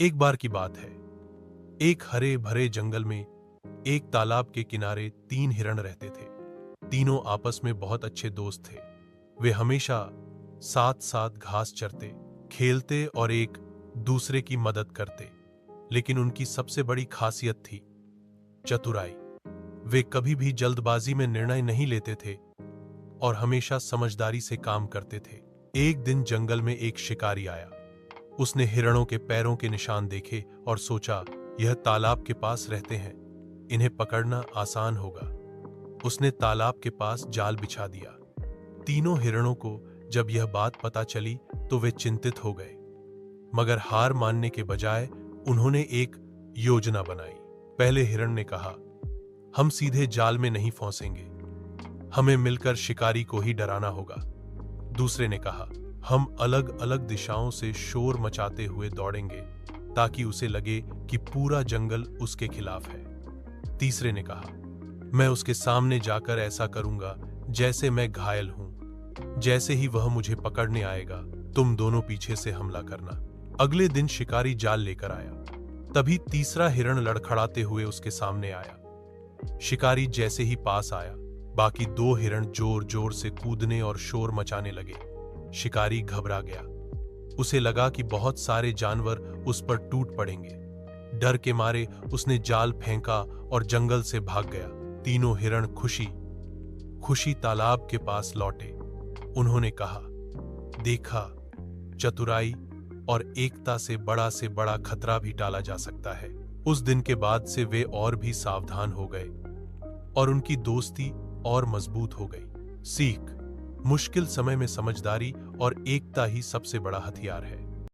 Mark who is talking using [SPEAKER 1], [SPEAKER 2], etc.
[SPEAKER 1] एक बार की बात है। एक हरे भरे जंगल में एक तालाब के किनारे 3 हिरण रहते थे। तीनों आपस में बहुत अच्छे दोस्त थे। वे हमेशा साथ साथ घास चरते, खेलते और एक दूसरे की मदद करते। लेकिन उनकी सबसे बड़ी खासियत थी चतुराई। वे कभी भी जल्दबाजी में निर्णय नहीं लेते थे और हमेशा समझदारी से काम करते थे। एक दिन जंगल में एक शिकारी आया। उसने हिरणों के पैरों के निशान देखे और सोचा, यह तालाब के पास रहते हैं, इन्हें पकड़ना आसान होगा। उसने तालाब के पास जाल बिछा दिया। तीनों हिरणों को जब यह बात पता चली तो वे चिंतित हो गए, मगर हार मानने के बजाय उन्होंने एक योजना बनाई। पहले हिरण ने कहा, हम सीधे जाल में नहीं फंसेंगे, हमें मिलकर शिकारी को ही डराना होगा। दूसरे ने कहा, हम अलग अलग दिशाओं से शोर मचाते हुए दौड़ेंगे ताकि उसे लगे कि पूरा जंगल उसके खिलाफ है। तीसरे ने कहा, मैं उसके सामने जाकर ऐसा करूंगा जैसे मैं घायल हूं। जैसे ही वह मुझे पकड़ने आएगा, तुम दोनों पीछे से हमला करना। अगले दिन शिकारी जाल लेकर आया। तभी तीसरा हिरण लड़खड़ाते हुए उसके सामने आया। शिकारी जैसे ही पास आया, बाकी 2 हिरण जोर जोर से कूदने और शोर मचाने लगे। शिकारी घबरा गया। उसे लगा कि बहुत सारे जानवर उस पर टूट पड़ेंगे। डर के मारे उसने जाल फेंका और जंगल से भाग गया। तीनों हिरण खुशी खुशी तालाब के पास लौटे। उन्होंने कहा, देखा, चतुराई और एकता से बड़ा खतरा भी टाला जा सकता है। उस दिन के बाद से वे और भी सावधान हो गए और उनकी दोस्ती और मजबूत हो गई। सीख: मुश्किल समय में समझदारी और एकता ही सबसे बड़ा हथियार है।